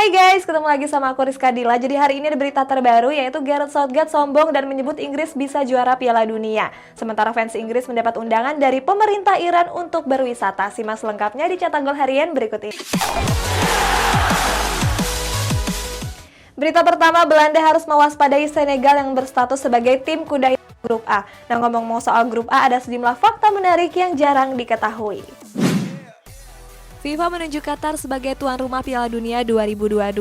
Hai guys, ketemu lagi sama aku Rizka Dila. Jadi hari ini ada berita terbaru yaitu Gareth Southgate sombong dan menyebut Inggris bisa juara Piala Dunia. Sementara fans Inggris mendapat undangan dari pemerintah Iran untuk berwisata. Simak selengkapnya di Cetak Gol Harian berikut ini. Berita pertama, Belanda harus mewaspadai Senegal yang berstatus sebagai tim kuda hitam grup A. Nah, ngomong-ngomong soal grup A, ada sejumlah fakta menarik yang jarang diketahui. FIFA menunjuk Qatar sebagai tuan rumah Piala Dunia 2022.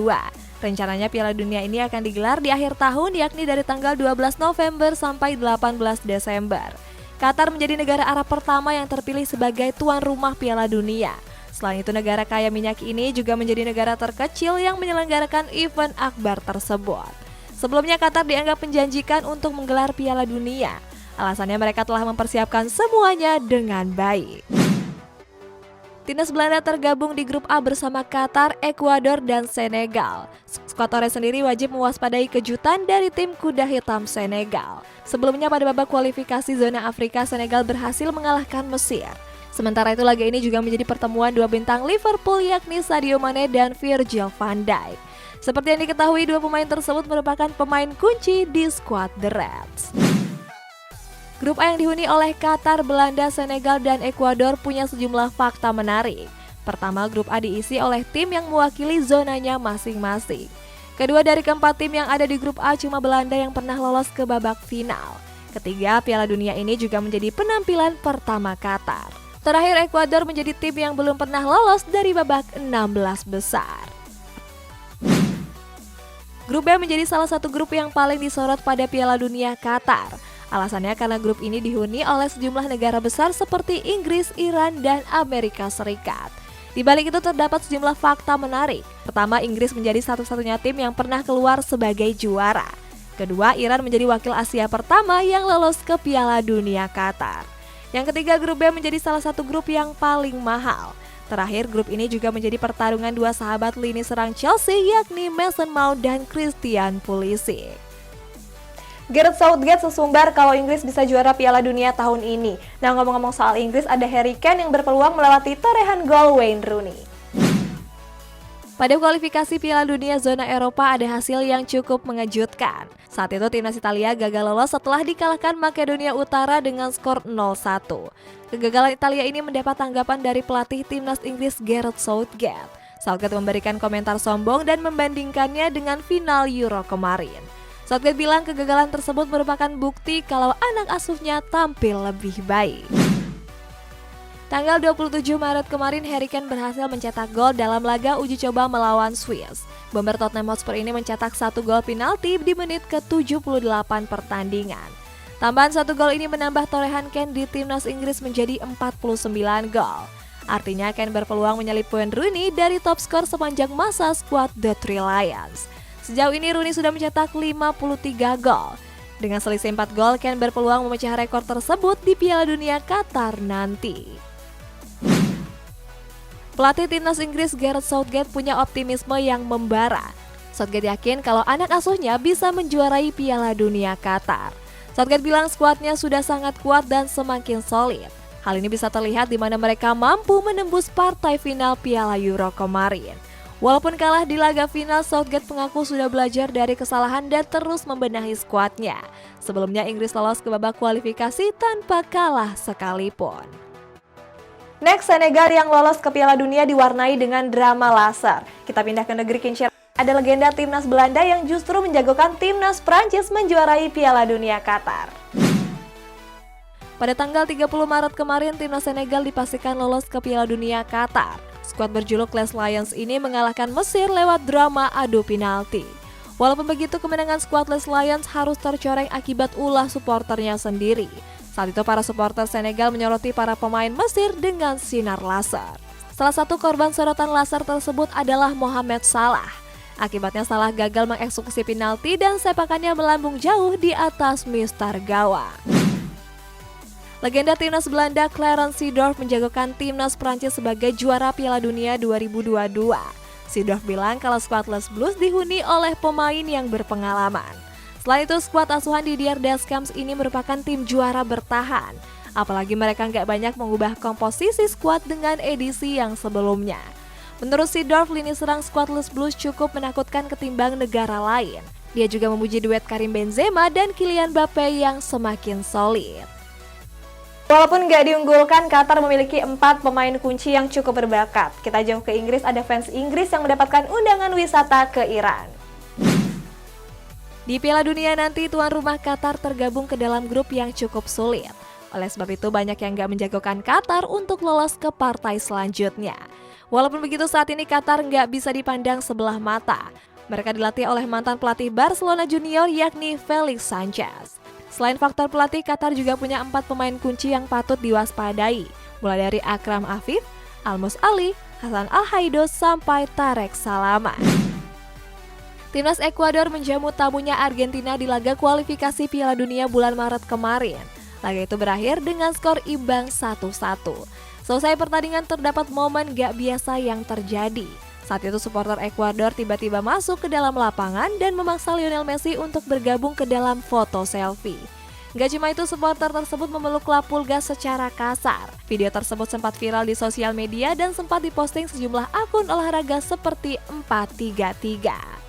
Rencananya Piala Dunia ini akan digelar di akhir tahun, yakni dari tanggal 12 November sampai 18 Desember. Qatar menjadi negara Arab pertama yang terpilih sebagai tuan rumah Piala Dunia. Selain itu, negara kaya minyak ini juga menjadi negara terkecil yang menyelenggarakan event akbar tersebut. Sebelumnya Qatar dianggap menjanjikan untuk menggelar Piala Dunia. Alasannya mereka telah mempersiapkan semuanya dengan baik. Timnas Belanda tergabung di grup A bersama Qatar, Ekuador, dan Senegal. Skuad oranye sendiri wajib mewaspadai kejutan dari tim kuda hitam Senegal. Sebelumnya pada babak kualifikasi zona Afrika, Senegal berhasil mengalahkan Mesir. Sementara itu laga ini juga menjadi pertemuan dua bintang Liverpool yakni Sadio Mane dan Virgil van Dijk. Seperti yang diketahui, dua pemain tersebut merupakan pemain kunci di skuad The Reds. Grup A yang dihuni oleh Qatar, Belanda, Senegal, dan Ekuador punya sejumlah fakta menarik. Pertama, grup A diisi oleh tim yang mewakili zonanya masing-masing. Kedua, dari keempat tim yang ada di grup A, cuma Belanda yang pernah lolos ke babak final. Ketiga, Piala Dunia ini juga menjadi penampilan pertama Qatar. Terakhir, Ekuador menjadi tim yang belum pernah lolos dari babak 16 besar. Grup B menjadi salah satu grup yang paling disorot pada Piala Dunia Qatar. Alasannya karena grup ini dihuni oleh sejumlah negara besar seperti Inggris, Iran, dan Amerika Serikat. Di balik itu terdapat sejumlah fakta menarik. Pertama, Inggris menjadi satu-satunya tim yang pernah keluar sebagai juara. Kedua, Iran menjadi wakil Asia pertama yang lolos ke Piala Dunia Qatar. Yang ketiga, grup B menjadi salah satu grup yang paling mahal. Terakhir, grup ini juga menjadi pertarungan dua sahabat lini serang Chelsea yakni Mason Mount dan Christian Pulisic. Gareth Southgate sesumbar kalau Inggris bisa juara Piala Dunia tahun ini. Nah, ngomong-ngomong soal Inggris, ada Harry Kane yang berpeluang melewati torehan gol Wayne Rooney. Pada kualifikasi Piala Dunia zona Eropa ada hasil yang cukup mengejutkan. Saat itu timnas Italia gagal lolos setelah dikalahkan Makedonia Utara dengan skor 0-1. Kegagalan Italia ini mendapat tanggapan dari pelatih timnas Inggris Gareth Southgate. Southgate memberikan komentar sombong dan membandingkannya dengan final Euro kemarin. Southgate bilang kegagalan tersebut merupakan bukti kalau anak asuhnya tampil lebih baik. Tanggal 27 Maret kemarin, Harry Kane berhasil mencetak gol dalam laga uji coba melawan Swiss. Bomber Tottenham Hotspur ini mencetak satu gol penalti di menit ke-78 pertandingan. Tambahan satu gol ini menambah torehan Kane di timnas Inggris menjadi 49 gol. Artinya Kane berpeluang menyalip Wayne Rooney dari top skor sepanjang masa skuad The Three Lions. Sejauh ini Rooney sudah mencetak 53 gol. Dengan selisih 4 gol, Kane berpeluang memecah rekor tersebut di Piala Dunia Qatar nanti. Pelatih timnas Inggris Gareth Southgate punya optimisme yang membara. Southgate yakin kalau anak asuhnya bisa menjuarai Piala Dunia Qatar. Southgate bilang skuadnya sudah sangat kuat dan semakin solid. Hal ini bisa terlihat di mana mereka mampu menembus partai final Piala Euro kemarin. Walaupun kalah di laga final, Southgate mengaku sudah belajar dari kesalahan dan terus membenahi skuadnya. Sebelumnya Inggris lolos ke babak kualifikasi tanpa kalah sekalipun. Next, Senegal yang lolos ke Piala Dunia diwarnai dengan drama laser. Kita pindah ke negeri Kinshasa. Ada legenda timnas Belanda yang justru menjagokan timnas Prancis menjuarai Piala Dunia Qatar. Pada tanggal 30 Maret kemarin, timnas Senegal dipastikan lolos ke Piala Dunia Qatar. Skuad berjuluk Les Lions ini mengalahkan Mesir lewat drama adu penalti. Walaupun begitu, kemenangan skuad Les Lions harus tercoreng akibat ulah supporternya sendiri. Saat itu para supporter Senegal menyoroti para pemain Mesir dengan sinar laser. Salah satu korban sorotan laser tersebut adalah Mohamed Salah. Akibatnya Salah gagal mengeksekusi penalti dan sepakannya melambung jauh di atas mistar gawang. Legenda timnas Belanda Clarence Seedorf menjagokan timnas Prancis sebagai juara Piala Dunia 2022. Seedorf bilang kalau skuad Les Bleus dihuni oleh pemain yang berpengalaman. Selain itu, skuad asuhan Didier Deschamps ini merupakan tim juara bertahan. Apalagi mereka nggak banyak mengubah komposisi skuad dengan edisi yang sebelumnya. Menurut Seedorf, lini serang skuad Les Blues cukup menakutkan ketimbang negara lain. Dia juga memuji duet Karim Benzema dan Kylian Mbappe yang semakin solid. Walaupun nggak diunggulkan, Qatar memiliki 4 pemain kunci yang cukup berbakat. Kita jauh ke Inggris, ada fans Inggris yang mendapatkan undangan wisata ke Iran. Di Piala Dunia nanti, tuan rumah Qatar tergabung ke dalam grup yang cukup sulit. Oleh sebab itu, banyak yang nggak menjagokan Qatar untuk lolos ke partai selanjutnya. Walaupun begitu, saat ini Qatar nggak bisa dipandang sebelah mata. Mereka dilatih oleh mantan pelatih Barcelona Junior yakni Felix Sanchez. Selain faktor pelatih, Qatar juga punya 4 pemain kunci yang patut diwaspadai, mulai dari Akram Afif, Almus Ali, Hasan Al-Haido, sampai Tarek Salama. Timnas Ekuador menjamu tamunya Argentina di laga kualifikasi Piala Dunia bulan Maret kemarin. Laga itu berakhir dengan skor imbang 1-1. Selesai pertandingan, terdapat momen gak biasa yang terjadi. Saat itu supporter Ekuador tiba-tiba masuk ke dalam lapangan dan memaksa Lionel Messi untuk bergabung ke dalam foto selfie. Gak cuma itu, supporter tersebut memeluk Lapulga secara kasar. Video tersebut sempat viral di sosial media dan sempat diposting sejumlah akun olahraga seperti 433.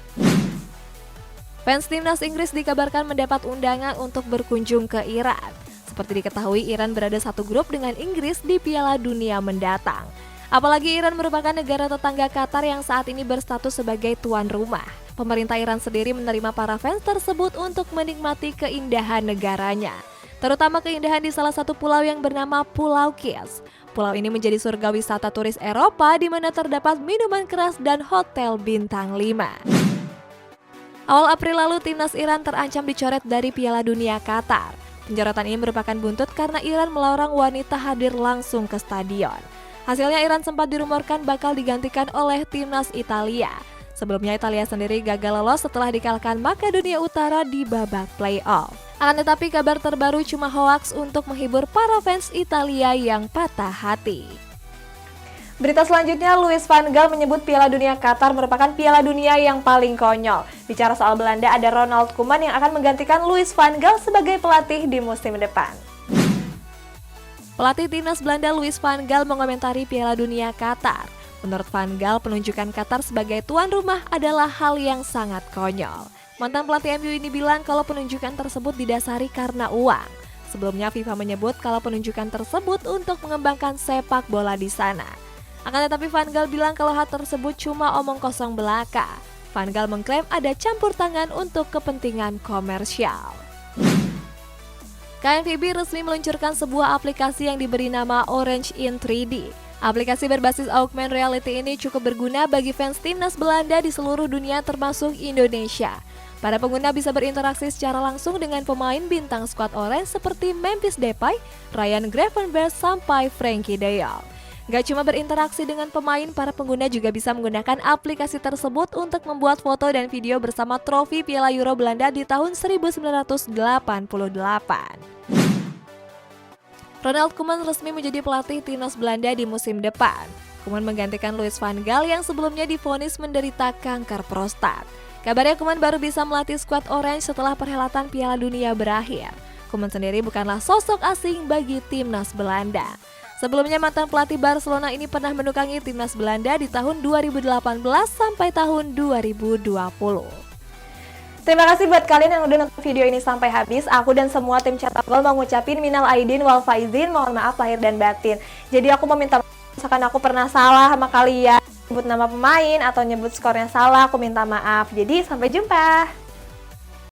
Fans timnas Inggris dikabarkan mendapat undangan untuk berkunjung ke Iran. Seperti diketahui, Iran berada satu grup dengan Inggris di Piala Dunia mendatang. Apalagi Iran merupakan negara tetangga Qatar yang saat ini berstatus sebagai tuan rumah. Pemerintah Iran sendiri menerima para fans tersebut untuk menikmati keindahan negaranya. Terutama keindahan di salah satu pulau yang bernama Pulau Kish. Pulau ini menjadi surga wisata turis Eropa di mana terdapat minuman keras dan hotel bintang 5. Awal April lalu, timnas Iran terancam dicoret dari Piala Dunia Qatar. Penjorotan ini merupakan buntut karena Iran melarang wanita hadir langsung ke stadion. Hasilnya, Iran sempat dirumorkan bakal digantikan oleh timnas Italia. Sebelumnya, Italia sendiri gagal lolos setelah dikalahkan Makedonia Utara di babak playoff. Akan tetapi, kabar terbaru cuma hoaks untuk menghibur para fans Italia yang patah hati. Berita selanjutnya, Louis van Gaal menyebut Piala Dunia Qatar merupakan Piala Dunia yang paling konyol. Bicara soal Belanda, ada Ronald Koeman yang akan menggantikan Louis van Gaal sebagai pelatih di musim depan. Pelatih timnas Belanda Louis van Gaal mengomentari Piala Dunia Qatar. Menurut van Gaal, penunjukan Qatar sebagai tuan rumah adalah hal yang sangat konyol. Mantan pelatih MU ini bilang kalau penunjukan tersebut didasari karena uang. Sebelumnya, FIFA menyebut kalau penunjukan tersebut untuk mengembangkan sepak bola di sana. Akan tetapi Van Gaal bilang kalau hal tersebut cuma omong kosong belaka. Van Gaal mengklaim ada campur tangan untuk kepentingan komersial. KNVB resmi meluncurkan sebuah aplikasi yang diberi nama Orange in 3D. Aplikasi berbasis augmented reality ini cukup berguna bagi fans timnas Belanda di seluruh dunia termasuk Indonesia. Para pengguna bisa berinteraksi secara langsung dengan pemain bintang skuad Orange seperti Memphis Depay, Ryan Gravenberch, sampai Frenkie de Jong. Gak cuma berinteraksi dengan pemain, para pengguna juga bisa menggunakan aplikasi tersebut untuk membuat foto dan video bersama trofi Piala Euro Belanda di tahun 1988. Ronald Koeman resmi menjadi pelatih timnas Belanda di musim depan. Koeman menggantikan Louis van Gaal yang sebelumnya divonis menderita kanker prostat. Kabarnya Koeman baru bisa melatih skuad Orange setelah perhelatan Piala Dunia berakhir. Koeman sendiri bukanlah sosok asing bagi timnas Belanda. Sebelumnya, mantan pelatih Barcelona ini pernah menukangi timnas Belanda di tahun 2018 sampai tahun 2020. Terima kasih buat kalian yang udah nonton video ini sampai habis. Aku dan semua tim Cetak Gol mau ngucapin minal aidin wal faizin, mohon maaf lahir dan batin. Jadi aku meminta maaf misalkan aku pernah salah sama kalian, nyebut nama pemain atau nyebut skornya salah, aku minta maaf. Jadi sampai jumpa.